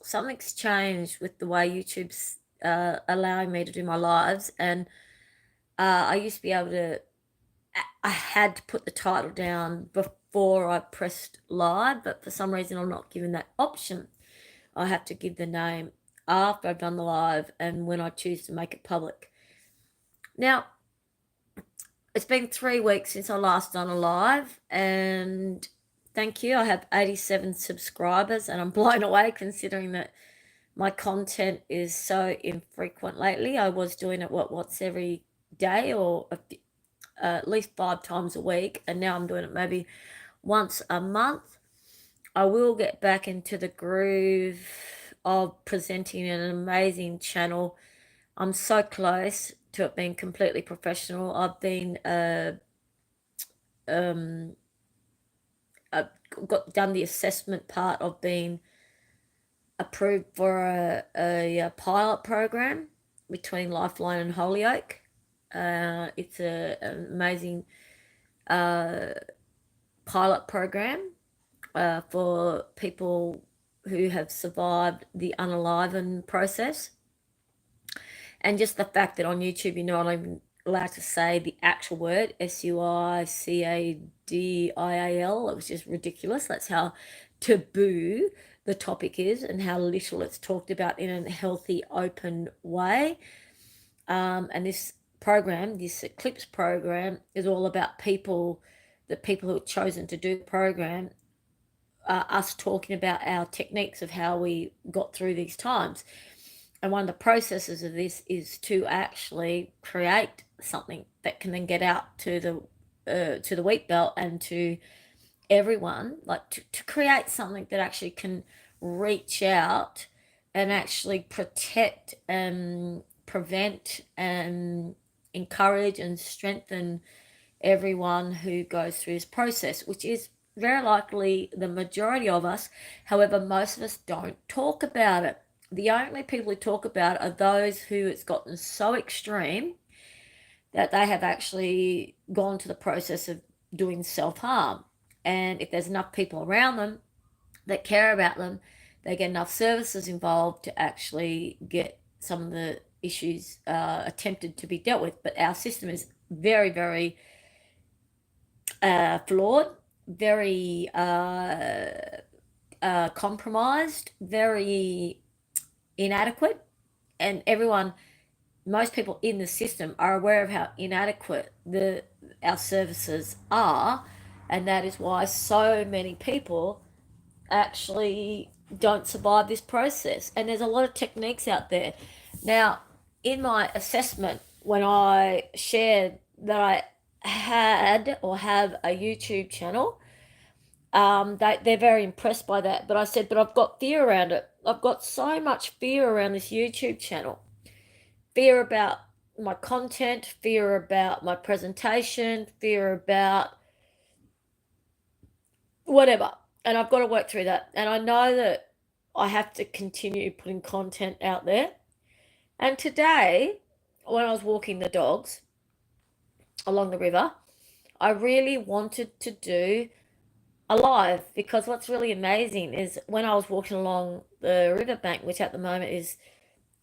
something's changed with the way YouTube's allowing me to do my lives, and I used to be able to. I had to put the title down before I pressed live, but for some reason I'm not given that option. I have to give the name after I've done the live and when I choose to make it public. Now, it's been 3 weeks since I last done a live, and thank you. I have 87 subscribers, and I'm blown away considering that my content is so infrequent lately. I was doing it once every day or at least 5 times a week, and now I'm doing it maybe once a month. I will get back into the groove of presenting an amazing channel. I'm so close to it being completely professional. I've been I've done the assessment part of being approved for a pilot program between Lifeline and Holyoke. It's an amazing pilot program for people who have survived the unaliven process. And just the fact that on YouTube you're not even allowed to say the actual word, SUICADIAL. It was just ridiculous. That's how taboo the topic is and how little it's talked about in a healthy, open way. And this program, this Eclipse program, is all about the people who have chosen to do the program, us talking about our techniques of how we got through these times. And one of the processes of this is to actually create something that can then get out to the wheat belt and to everyone, like to create something that actually can reach out and actually protect and prevent and encourage and strengthen everyone who goes through this process, which is very likely the majority of us. However, most of us don't talk about it. The only people who talk about it are those who it's gotten so extreme that they have actually gone to the process of doing self-harm. And if there's enough people around them that care about them, they get enough services involved to actually get some of the issues attempted to be dealt with. But our system is very, very flawed, very compromised, very inadequate, and most people in the system are aware of how inadequate our services are, and that is why so many people actually don't survive this process. And there's a lot of techniques out there. Now, in my assessment, when I shared that I had or have a YouTube channel, they're very impressed by that. But I said, but I've got fear around it. I've got so much fear around this YouTube channel. Fear about my content, fear about my presentation, fear about whatever. And I've got to work through that. And I know that I have to continue putting content out there. And today, when I was walking the dogs along the river, I really wanted to do a live, because what's really amazing is when I was walking along the riverbank, which at the moment is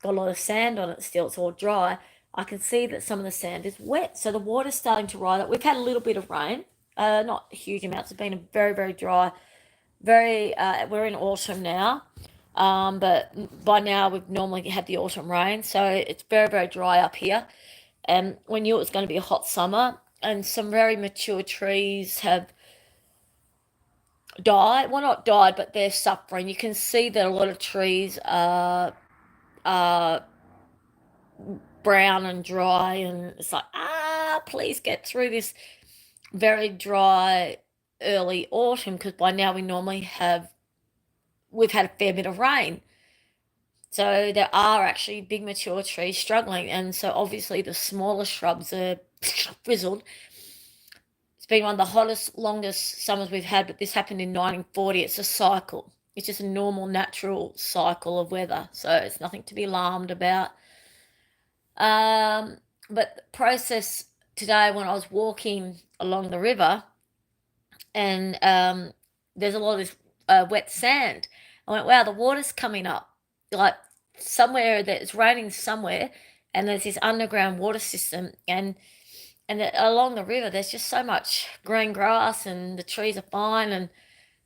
got a lot of sand on it still, it's all dry, I can see that some of the sand is wet. So the water's starting to rise up. We've had a little bit of rain, not huge amounts. It's been a very, very dry, we're in autumn now. But by now we've normally had the autumn rain, so it's very, very dry up here. And we knew it was going to be a hot summer, and some very mature trees have died. Well, not died, but they're suffering. You can see that a lot of trees are brown and dry, and it's like, please get through this very dry early autumn, because by now we've had a fair bit of rain. So there are actually big mature trees struggling, and so obviously the smaller shrubs are frizzled. It's been one of the hottest, longest summers we've had, but this happened in 1940. It's a cycle. It's just a normal, natural cycle of weather, so it's nothing to be alarmed about. But the process today, when I was walking along the river, and there's a lot of this wet sand, I went, wow, the water's coming up. Like somewhere that it's raining somewhere, and there's this underground water system, along the river, there's just so much green grass, and the trees are fine, and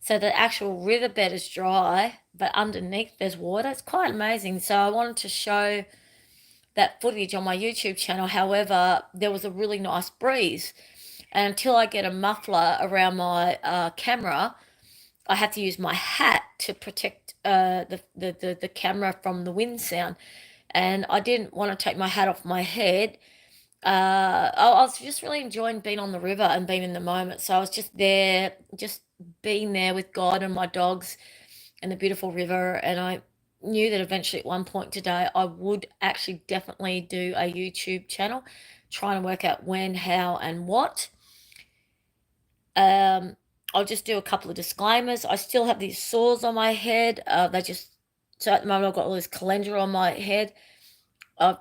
so the actual riverbed is dry, but underneath there's water. It's quite amazing. So I wanted to show that footage on my YouTube channel. However, there was a really nice breeze, and until I get a muffler around my camera, I have to use my hat to protect the camera from the wind sound. And I didn't want to take my hat off my head. I was just really enjoying being on the river and being in the moment. So I was just there, just being there with God and my dogs and the beautiful river. And I knew that eventually at one point today I would actually definitely do a YouTube channel, trying to work out when, how, and what. Um, I'll just do a couple of disclaimers. I still have these sores on my head. So at the moment I've got all this calendula on my head. I've,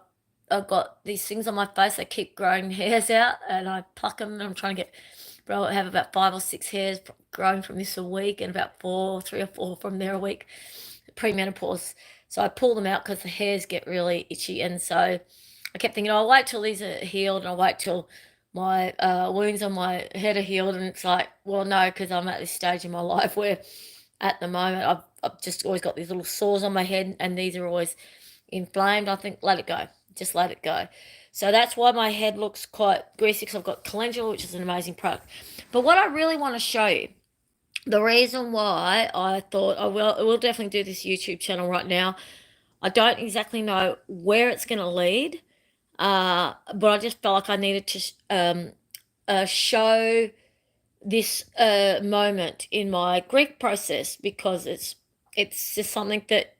I've got these things on my face that keep growing hairs out, and I pluck them. And I'm trying to get, bro, I have about 5 or 6 hairs growing from this a week, and about 3 or 4 from there a week, premenopause. So I pull them out because the hairs get really itchy, and so I kept thinking, oh, I'll wait till these are healed, and I'll wait till my wounds on my head are healed. And it's like, well, no, because I'm at this stage in my life where at the moment I've just always got these little sores on my head, and these are always inflamed. I think, let it go. Just let it go. So that's why my head looks quite greasy, because I've got calendula, which is an amazing product. But what I really want to show you, the reason why I thought I will definitely do this YouTube channel right now, I don't exactly know where it's going to lead, but I just felt like I needed to show this moment in my grief process, because it's just something that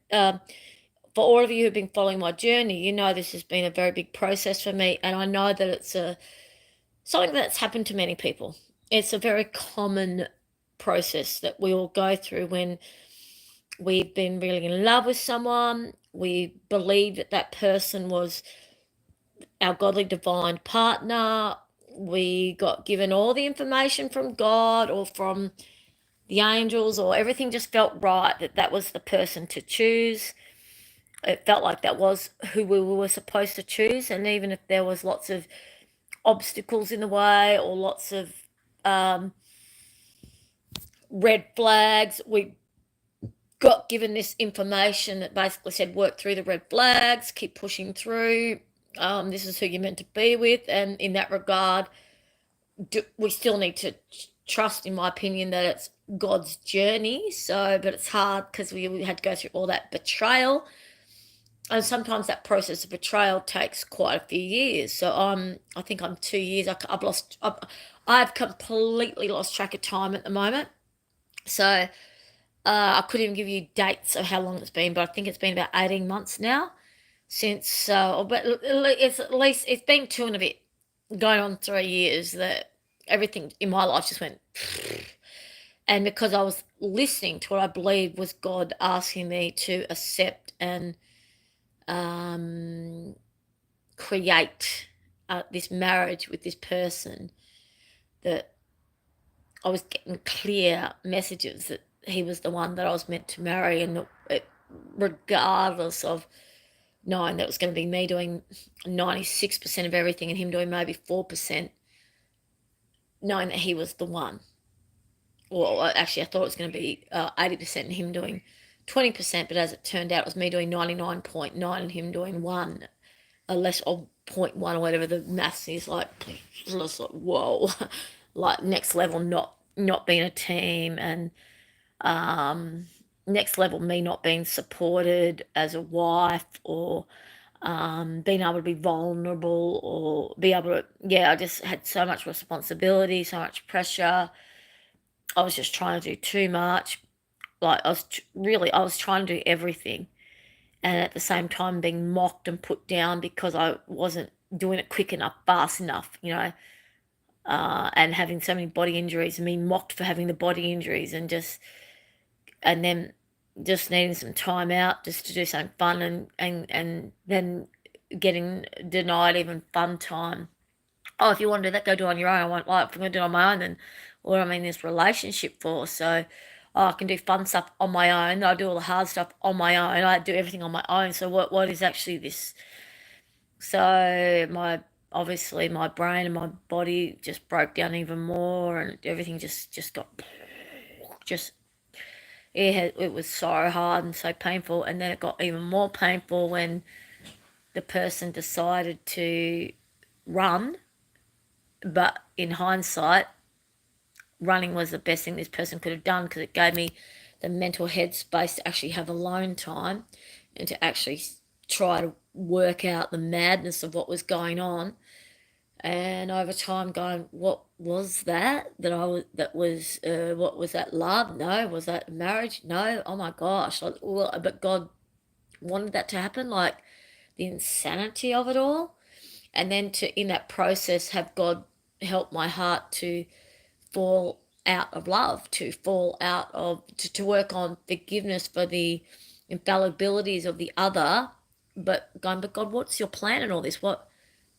for all of you who've been following my journey, you know this has been a very big process for me, and I know that it's something that's happened to many people. It's a very common process that we all go through when we've been really in love with someone. We believe that that person was our godly divine partner. We got given all the information from God or from the angels, or everything just felt right that that was the person to choose. It felt like that was who we were supposed to choose. And even if there was lots of obstacles in the way, or lots of red flags, we got given this information that basically said, work through the red flags, keep pushing through. This is who you're meant to be with. And in that regard, we still need to trust, in my opinion, that it's God's journey. But it's hard because we had to go through all that betrayal. And sometimes that process of betrayal takes quite a few years. So I think I'm 2 years. I've completely lost track of time at the moment. So I couldn't even give you dates of how long it's been, but I think it's been about 18 months now since. But it's at least, it's been two and a bit, going on 3 years, that everything in my life just went. And because I was listening to what I believed was God asking me to accept and create this marriage with this person, that I was getting clear messages that he was the one that I was meant to marry, and regardless of knowing that it was going to be me doing 96% of everything and him doing maybe 4%, knowing that he was the one. Well, actually, I thought it was going to be 80% and him doing 20%, but as it turned out, it was me doing 99.9 and him doing 1, a less of 0.1 or whatever the maths is. Like, just like, whoa, like next level, not being a team, and next level, me not being supported as a wife, or being able to be vulnerable, or be able to, I just had so much responsibility, so much pressure. I was just trying to do too much. Like, I was trying to do everything, and at the same time being mocked and put down because I wasn't doing it quick enough, fast enough, and having so many body injuries, and being mocked for having the body injuries, and then just needing some time out just to do something fun, and then getting denied even fun time. Oh, if you want to do that, go do it on your own. I want, like, if I'm going to do it on my own, then what am I in this relationship for? So oh, I can do fun stuff on my own. I do all the hard stuff on my own. I do everything on my own. So what is actually this? So obviously my brain and my body just broke down even more, and everything just got just it was so hard and so painful. And then it got even more painful when the person decided to run. But in hindsight, running was the best thing this person could have done, because it gave me the mental headspace to actually have alone time and to actually try to work out the madness of what was going on. And over time, going, what was that? That was, what was that, love? No. Was that marriage? No. Oh my gosh. Like, well, but God wanted that to happen, like the insanity of it all. And then to, in that process, have God help my heart to fall out of love, to fall out of, to work on forgiveness for the infallibilities of the other. But going, but God, what's your plan in all this? What,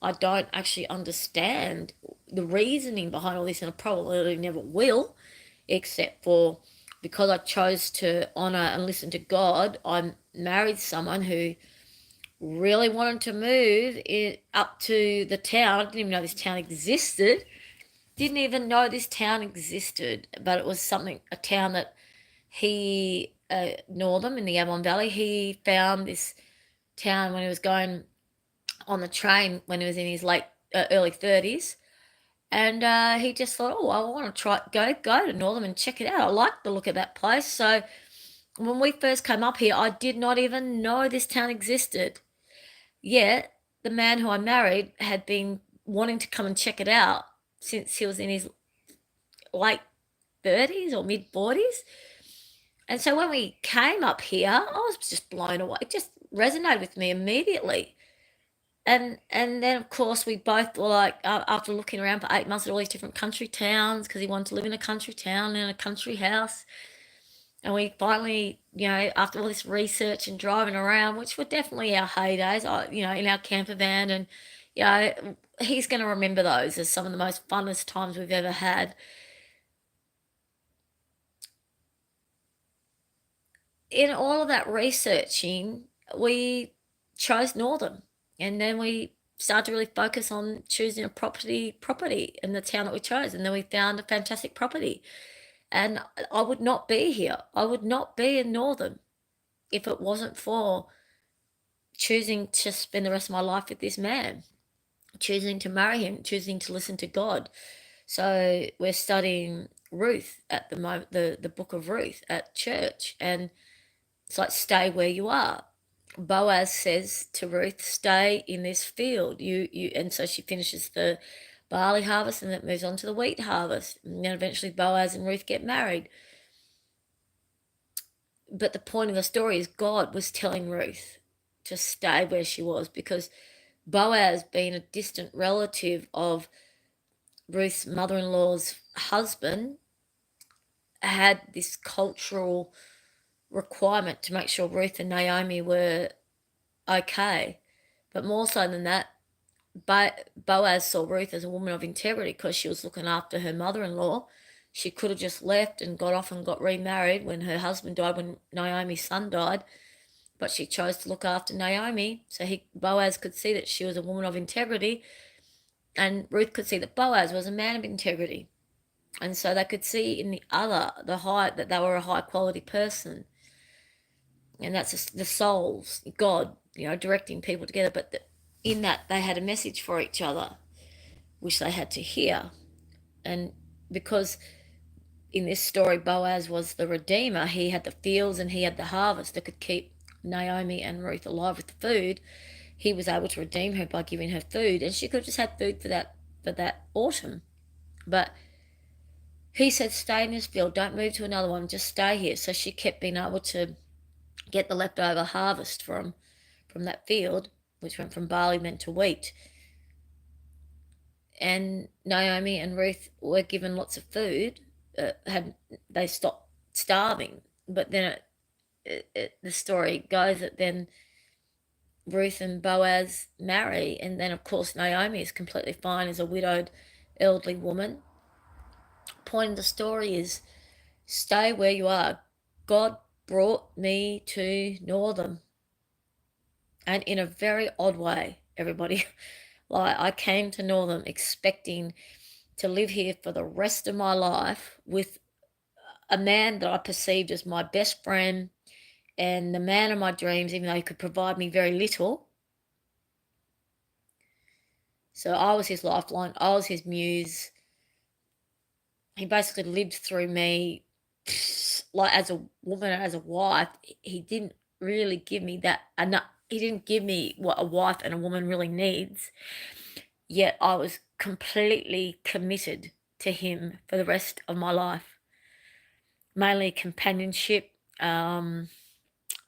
I don't actually understand the reasoning behind all this, and I probably never will, except for because I chose to honor and listen to God. I married someone who really wanted to move up to the town. I didn't even know this town existed. Didn't even know this town existed, but it was something, a town that he, Northam in the Avon Valley, he found this town when he was going on the train when he was in his early 30s. And he just thought, oh, I want to go to Northam and check it out. I like the look of that place. So when we first came up here, I did not even know this town existed. Yet the man who I married had been wanting to come and check it out since he was in his late 30s or mid 40s. And so when we came up here, I was just blown away. It just resonated with me immediately. And then of course we both were like, after looking around for 8 months at all these different country towns, because he wanted to live in a country town in a country house. And we finally, after all this research and driving around, which were definitely our heydays, in our camper van, and he's going to remember those as some of the most funnest times we've ever had. In all of that researching, we chose Northern, and then we started to really focus on choosing a property in the town that we chose, and then we found a fantastic property. And I would not be here. I would not be in Northern if it wasn't for choosing to spend the rest of my life with this man, choosing to marry him, choosing to listen to God. So we're studying Ruth at the moment, the book of Ruth at church, and it's like, stay where you are. Boaz says to Ruth, stay in this field. And so she finishes the barley harvest, and it moves on to the wheat harvest. And then eventually Boaz and Ruth get married. But the point of the story is God was telling Ruth to stay where she was, because Boaz, being a distant relative of Ruth's mother-in-law's husband, had this cultural requirement to make sure Ruth and Naomi were okay. But more so than that, Boaz saw Ruth as a woman of integrity because she was looking after her mother-in-law. She could have just left and got off and got remarried when her husband died, when Naomi's son died. But she chose to look after Naomi, so Boaz could see that she was a woman of integrity, and Ruth could see that Boaz was a man of integrity. And so they could see in the other, that they were a high quality person. And that's the souls, God, directing people together. But in that, they had a message for each other, which they had to hear. And because in this story, Boaz was the redeemer, he had the fields and he had the harvest that could keep Naomi and Ruth alive with the food. He was able to redeem her by giving her food, and she could have just had food for that autumn. But he said, stay in this field, don't move to another one, just stay here. So she kept being able to get the leftover harvest from that field, which went from barley then to wheat. And Naomi and Ruth were given lots of food. They stopped starving. But then the story goes that then Ruth and Boaz marry, and then of course Naomi is completely fine as a widowed elderly woman. Point of the story is, Stay where you are. God brought me to Northam, and in a very odd way, everybody. Like, I came to Northam expecting to live here for the rest of my life with a man that I perceived as my best friend and the man of my dreams, even though he could provide me very little. So I was his lifeline, I was his muse. He basically lived through me, like, as a woman, as a wife. He didn't really give me that enough. He didn't give me what a wife and a woman really needs. Yet I was completely committed to him for the rest of my life. Mainly companionship. I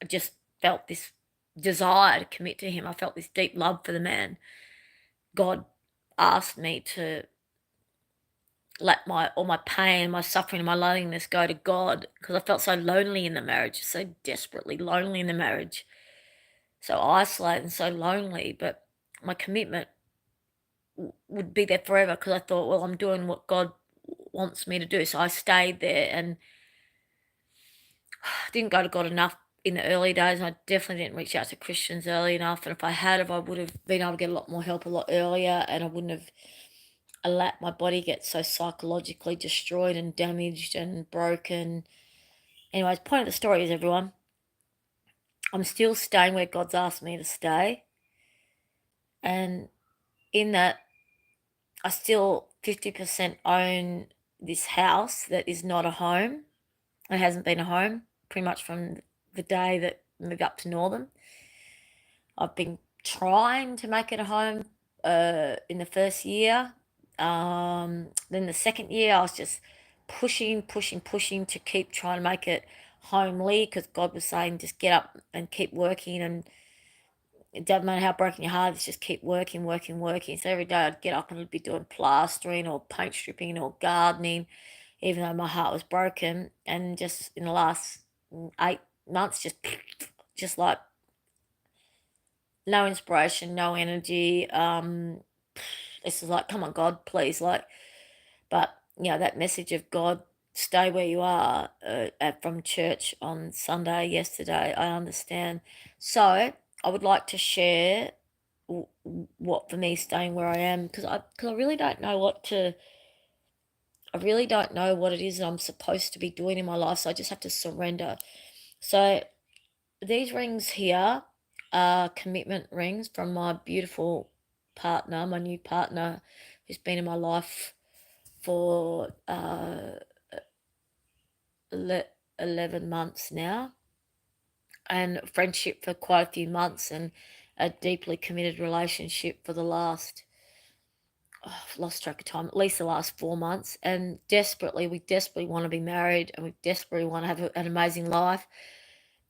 just felt this desire to commit to him. I felt this deep love for the man. God asked me to let all my pain, my suffering, my loneliness go to God, because I felt so lonely in the marriage, so desperately lonely in the marriage, so isolated and so lonely. But my commitment would be there forever, because I thought, well, I'm doing what God wants me to do. So I stayed there, and I didn't go to God enough in the early days, and I definitely didn't reach out to Christians early enough. And if I had, I would have been able to get a lot more help a lot earlier, and I wouldn't have let my body get so psychologically destroyed and damaged and broken. Anyways, point of the story is, everyone, I'm still staying where God's asked me to stay. And in that, I still 50% own this house that is not a home. It hasn't been a home pretty much from the day that I moved up to Northern. I've been trying to make it a home in the first year. Then the second year, I was just pushing to keep trying to make it homely, because God was saying, just get up and keep working. And it doesn't matter how broken your heart is, just keep working. So every day I'd get up and I'd be doing plastering or paint stripping or gardening, even though my heart was broken. And just in the last 8 months, just like no inspiration, no energy. This is like, come on, God, please. Like, but that message of God, stay where you are, from church on Sunday yesterday, I understand. So I would like to share what for me staying where I am, because I really don't know I really don't know what it is that I'm supposed to be doing in my life. So I just have to surrender. So these rings here are commitment rings from my beautiful partner, my new partner, who's been in my life for 11 months now, and friendship for quite a few months, and a deeply committed relationship for the last, I've lost track of time, at least the last 4 months. And we desperately want to be married, and we desperately want to have an amazing life.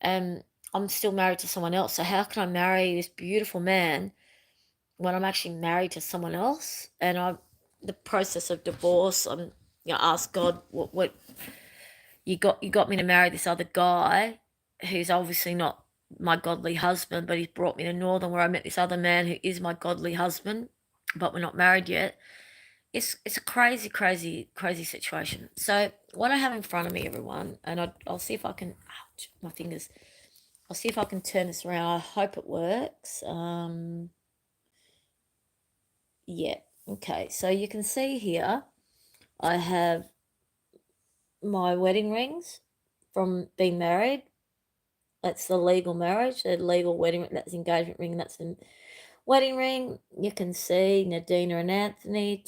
And I'm still married to someone else. So how can I marry this beautiful man when I'm actually married to someone else? And the process of divorce, I'm ask God, what you got me to marry this other guy who's obviously not my godly husband, but he's brought me to Northern, where I met this other man who is my godly husband, but we're not married yet. It's a crazy situation. So what I have in front of me, everyone, and I'll see if I can. Ouch, my fingers. I'll see if I can turn this around. I hope it works. Yeah. Okay. So you can see here, I have my wedding rings from being married. That's the legal marriage, the legal wedding. That's the engagement ring. That's the wedding ring. You can see Nadina and Anthony,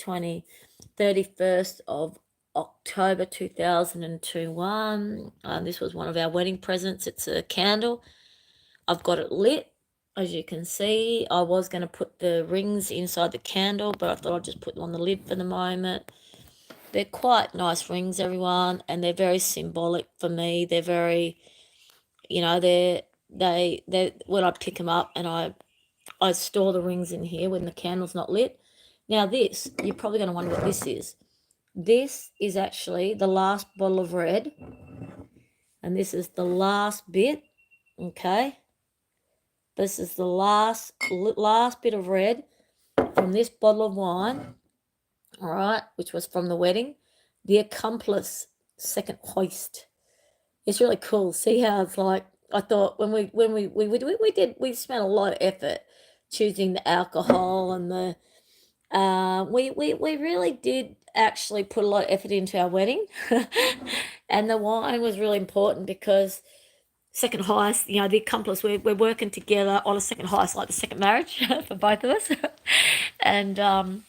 31st of October 2021. This was one of our wedding presents. It's a candle. I've got it lit. As you can see, I was going to put the rings inside the candle, but I thought I'd just put them on the lid for the moment. They're quite nice rings, everyone, and they're very symbolic for me. They're very, they when I pick them up, and I store the rings in here when the candle's not lit. Now this, you're probably going to wonder what this is. This is actually the last bottle of red, and this is the last bit, okay? This is the last bit of red from this bottle of wine, all right, which was from the wedding. The accomplice second hoist. It's really cool. See how it's like I thought we spent a lot of effort choosing the alcohol and the we really did actually put a lot of effort into our wedding. And the wine was really important because second highest, the accomplice, we're working together on a second highest, like the second marriage for both of us. And for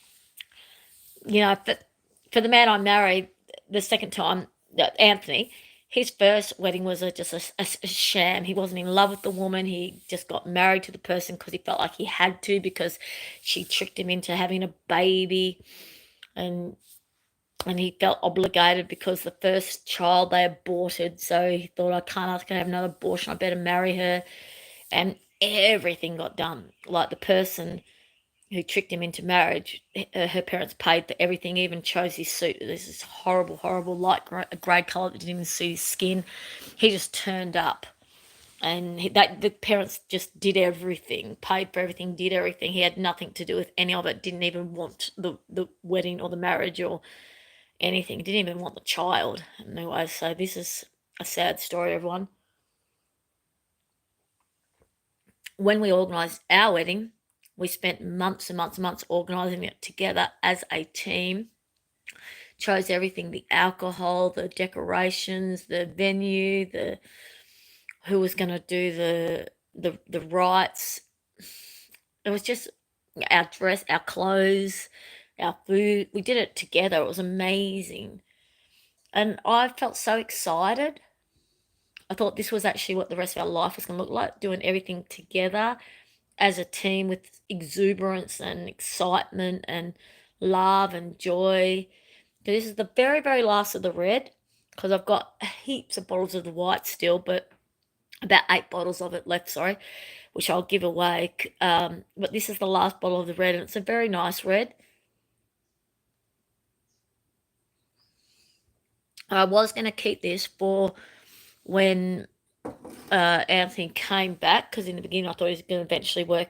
the man I married the second time, Anthony, his first wedding was just a sham. He wasn't in love with the woman. He just got married to the person because he felt like he had to, because she tricked him into having a baby, and he felt obligated because the first child they aborted. So he thought, I can't ask her to have another abortion. I better marry her. And everything got done. Like the person who tricked him into marriage, her parents paid for everything, even chose his suit. This is horrible, horrible, light grey colour that didn't even suit his skin. He just turned up. And the parents just did everything, paid for everything, did everything. He had nothing to do with any of it, didn't even want the wedding or the marriage or anything, didn't even want the child. Anyway, so this is a sad story, everyone. When we organised our wedding, we spent months and months and months organising it together as a team. Chose everything, the alcohol, the decorations, the venue, the who was going to do the rites. It was just our dress, our clothes, our food. We did it together. It was amazing. And I felt so excited. I thought this was actually what the rest of our life was going to look like, doing everything together as a team with exuberance and excitement and love and joy. This is the very, very last of the red, because I've got heaps of bottles of the white still, but about 8 bottles of it left, sorry, which I'll give away. But this is the last bottle of the red, and it's a very nice red. I was going to keep this for when Anthony came back, because in the beginning I thought he was going to eventually work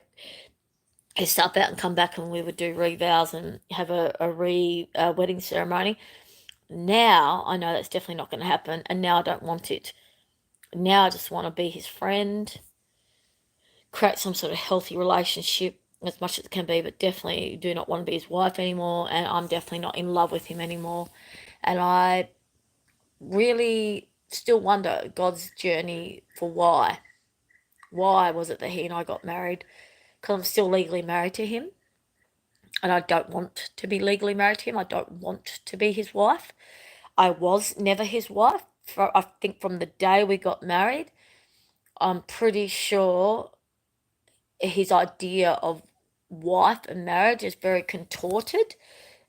his stuff out and come back, and we would do revows and have a wedding ceremony. Now I know that's definitely not going to happen, and now I don't want it. Now I just want to be his friend, create some sort of healthy relationship as much as it can be, but definitely do not want to be his wife anymore, and I'm definitely not in love with him anymore. And I really still wonder God's journey for why. Why was it that he and I got married? Because I'm still legally married to him, and I don't want to be legally married to him. I don't want to be his wife. I was never his wife. I think from the day we got married, I'm pretty sure his idea of wife and marriage is very contorted.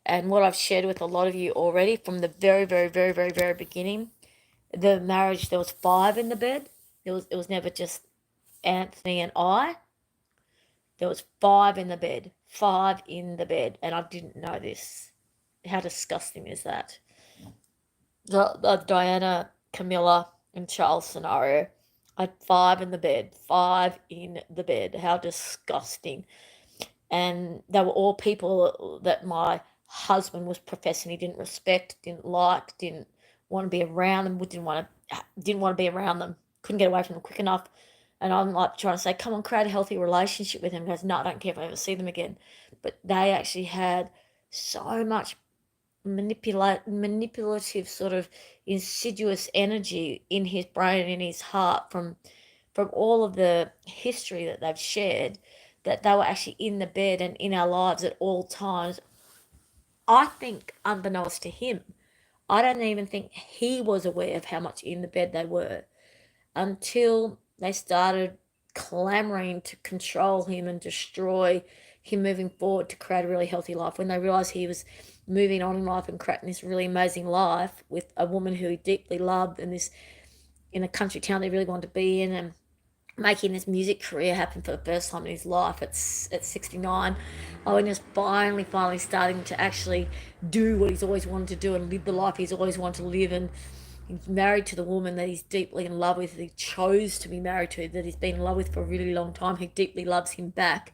And what I've shared with a lot of you already from the very, very, very, very, very beginning, the marriage, there was 5 in the bed. It was never just Anthony and I. There was 5 in the bed. 5 in the bed. And I didn't know this. How disgusting is that? The Diana, Camilla, and Charles scenario. I had 5 in the bed. 5 in the bed. How disgusting. And they were all people that my husband was professing he didn't respect, didn't like, didn't want to be around them, didn't want to be around them, couldn't get away from them quick enough. And I'm like trying to say, come on, create a healthy relationship with him. He goes, no, I don't care if I ever see them again. But they actually had so much manipulative, sort of insidious energy in his brain and in his heart from all of the history that they've shared, that they were actually in the bed and in our lives at all times. I think unbeknownst to him, I don't even think he was aware of how much in the bed they were, until they started clamoring to control him and destroy him moving forward to create a really healthy life. When they realized he was moving on in life and creating this really amazing life with a woman who he deeply loved, and this in a country town they really wanted to be in, and making this music career happen for the first time in his life at 69. Oh, and just finally starting to actually do what he's always wanted to do and live the life he's always wanted to live. And he's married to the woman that he's deeply in love with, that he chose to be married to, that he's been in love with for a really long time, who deeply loves him back.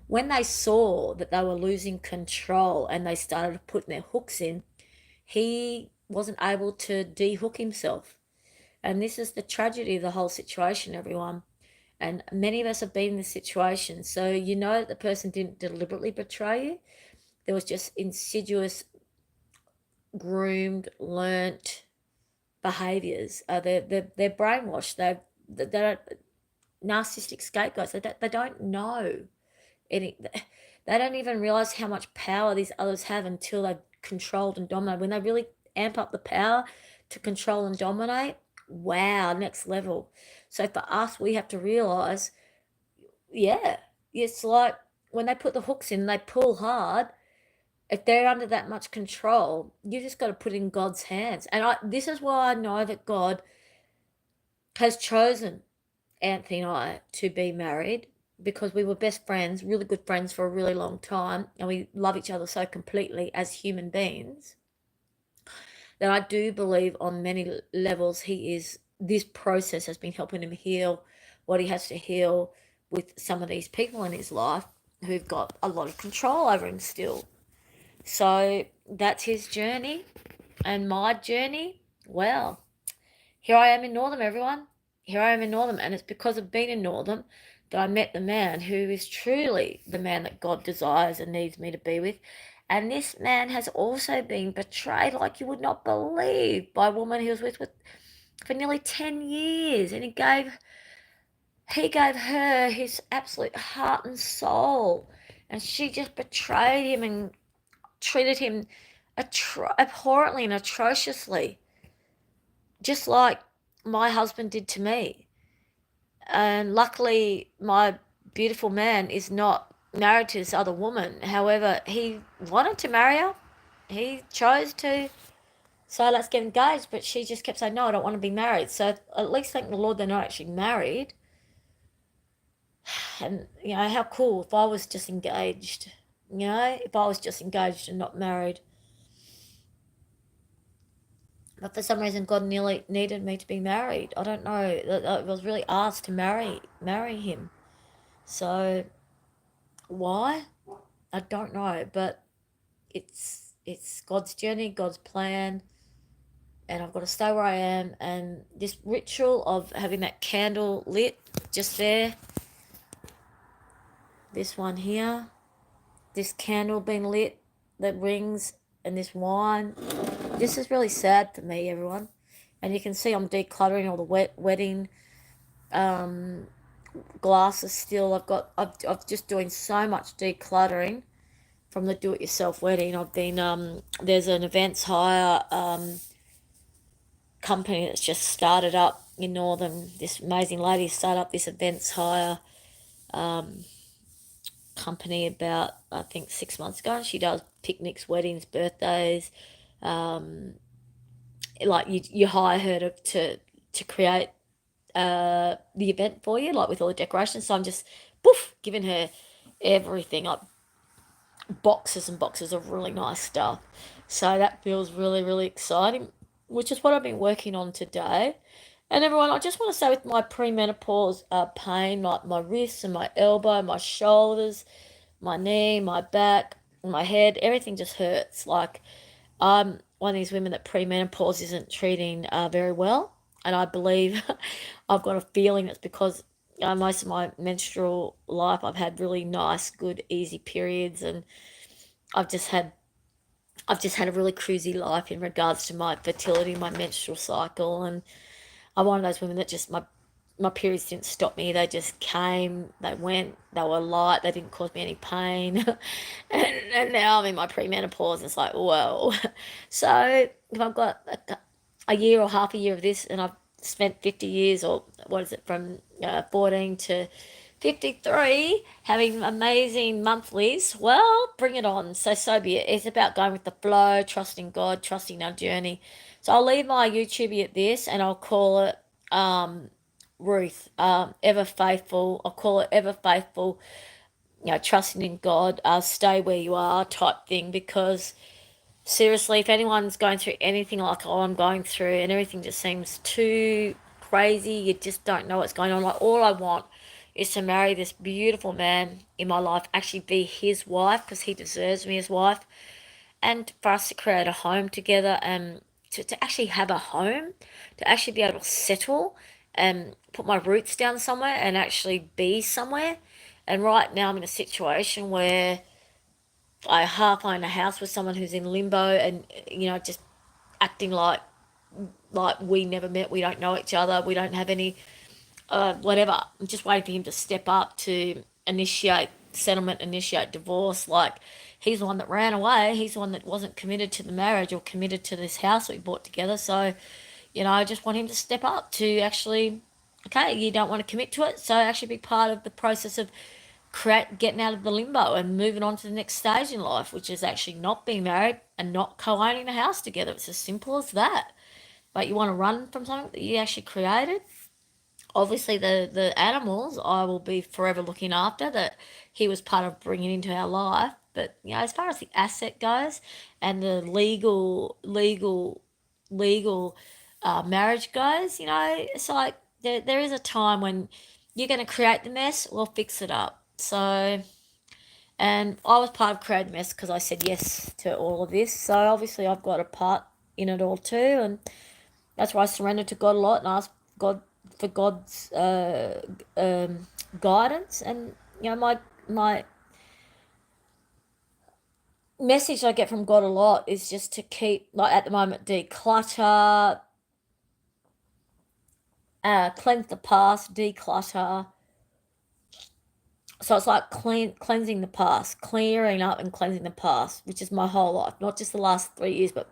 When they saw that they were losing control and they started putting their hooks in, he wasn't able to de-hook himself. And this is the tragedy of the whole situation, everyone. And many of us have been in this situation. So you know that the person didn't deliberately betray you. There was just insidious, groomed, learnt behaviors. They're brainwashed. They're narcissistic scapegoats. They don't know any. They don't even realize how much power these others have until they've controlled and dominated. When they really amp up the power to control and dominate, wow, next level. So for us, we have to realize, yeah, it's like when they put the hooks in, they pull hard. If they're under that much control, you just got to put it in God's hands. And this is why I know that God has chosen Anthony and I to be married, because we were best friends, really good friends for a really long time, and we love each other so completely as human beings that I do believe on many levels this process has been helping him heal what he has to heal with some of these people in his life who've got a lot of control over him still. So that's his journey, and my journey, well, here I am in Northam, everyone. Here I am in Northam, and it's because of being in Northam that I met the man who is truly the man that God desires and needs me to be with. And this man has also been betrayed like you would not believe by a woman he was with for nearly 10 years. And he gave her his absolute heart and soul. And she just betrayed him and treated him abhorrently and atrociously, just like my husband did to me. And luckily, my beautiful man is not married to this other woman. However, he wanted to marry her. He chose to. So let's get engaged. But she just kept saying, no, I don't want to be married. So at least thank the Lord they're not actually married. And, how cool if I was just engaged. If I was just engaged and not married. But for some reason, God nearly needed me to be married. I don't know. I was really asked to marry him. So why? I don't know. But it's God's journey, God's plan, and I've got to stay where I am. And this ritual of having that candle lit just there, this one here, this candle being lit, the rings, and this wine. This is really sad for me, everyone. And you can see I'm decluttering all the wedding glasses still. I'm just doing so much decluttering from the do-it-yourself wedding. I've been there's an events hire company that's just started up in Northern. This amazing lady started up this events hire company about, I think, 6 months ago. And she does picnics, weddings, birthdays. Like you hire her to create the event for you, like with all the decorations. So I'm just giving her everything, like boxes and boxes of really nice stuff. So that feels really, really exciting, which is what I've been working on today. And everyone, I just want to say with my premenopause pain, like my wrists and my elbow, my shoulders, my knee, my back, my head, everything just hurts. Like I'm one of these women that premenopause isn't treating very well. And I believe I've got a feeling it's because most of my menstrual life I've had really nice, good, easy periods, and I've just had I've just had a really cruisy life in regards to my fertility, my menstrual cycle, and I'm one of those women that just my periods didn't stop me. They just came, they went, they were light, they didn't cause me any pain. And now I'm in my premenopause. It's like, whoa. So if I've got a year or half a year of this and I've spent 50 years, or what is it, from 14 to 53, having amazing monthlies, well, bring it on. So be it. It's about going with the flow, trusting God, trusting our journey. So I'll leave my YouTube at this, and I'll call it Ruth, ever faithful. I'll call it ever faithful, trusting in God, stay where you are type thing. Because seriously, if anyone's going through anything like I'm going through, and everything just seems too crazy, you just don't know what's going on. Like, all I want is to marry this beautiful man in my life, actually be his wife, because he deserves me as wife, and for us to create a home together. And to actually have a home, to actually be able to settle and put my roots down somewhere and actually be somewhere. And right now I'm in a situation where I half own a house with someone who's in limbo and, just acting like we never met, we don't know each other, we don't have any whatever. I'm just waiting for him to step up to initiate settlement, initiate divorce. Like, he's the one that ran away. He's the one that wasn't committed to the marriage or committed to this house we bought together. So, I just want him to step up to actually, okay, you don't want to commit to it. So, actually be part of the process of getting out of the limbo and moving on to the next stage in life, which is actually not being married and not co owning a house together. It's as simple as that. But you want to run from something that you actually created. Obviously, the animals I will be forever looking after, that he was part of bringing into our life. But as far as the asset goes and the legal marriage goes, it's like there is a time when you're going to create the mess, we'll fix it up. So, and I was part of creating the mess because I said yes to all of this. So obviously I've got a part in it all too, and that's why I surrendered to God a lot and asked God for God's guidance. And my message I get from God a lot is just to keep, like at the moment, declutter, cleanse the past, declutter. So it's like cleansing the past, clearing up and cleansing the past, which is my whole life, not just the last 3 years, but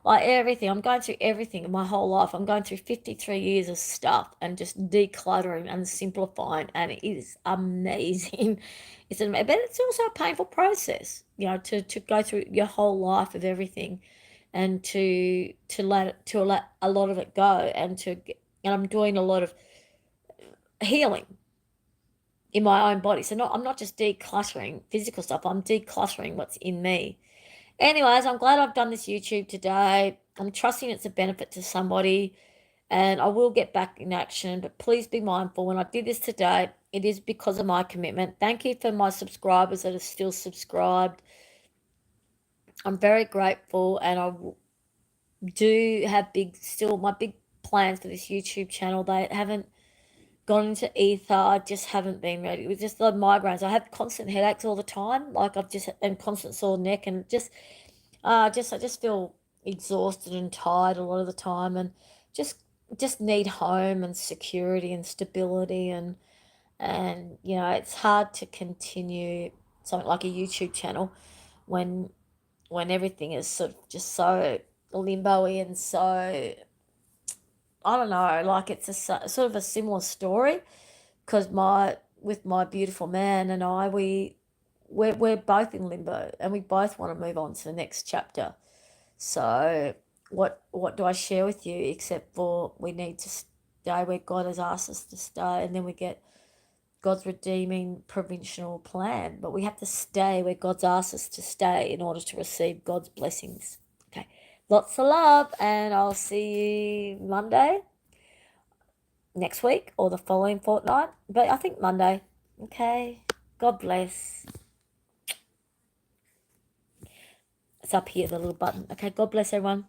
like everything. I'm going through everything in my whole life. I'm going through 53 years of stuff and just decluttering and simplifying, and it is amazing. It's amazing, but it's also a painful process, to go through your whole life of everything, and to let a lot of it go, and I'm doing a lot of healing in my own body. So I'm not just decluttering physical stuff. I'm decluttering what's in me. Anyways, I'm glad I've done this YouTube today. I'm trusting it's a benefit to somebody, and I will get back in action. But please be mindful, when I did this today, it is because of my commitment. Thank you for my subscribers that are still subscribed. I'm very grateful, and I do have my big plans for this YouTube channel. They haven't gone into ether. I just haven't been ready. It was just the migraines. I have constant headaches all the time, like and constant sore neck, and I just feel exhausted and tired a lot of the time, and just just need home and security and stability, and it's hard to continue something like a YouTube channel when everything is sort of just so limbo-y and so, I don't know, like it's sort of a similar story, because my beautiful man and I, we're both in limbo, and we both want to move on to the next chapter. So what do I share with you, except for we need to stay where God has asked us to stay, and then we get God's redeeming provincial plan. But we have to stay where God's asked us to stay in order to receive God's blessings. Okay. Lots of love, and I'll see you Monday next week or the following fortnight. But I think Monday. Okay. God bless. It's up here, the little button. Okay, God bless everyone.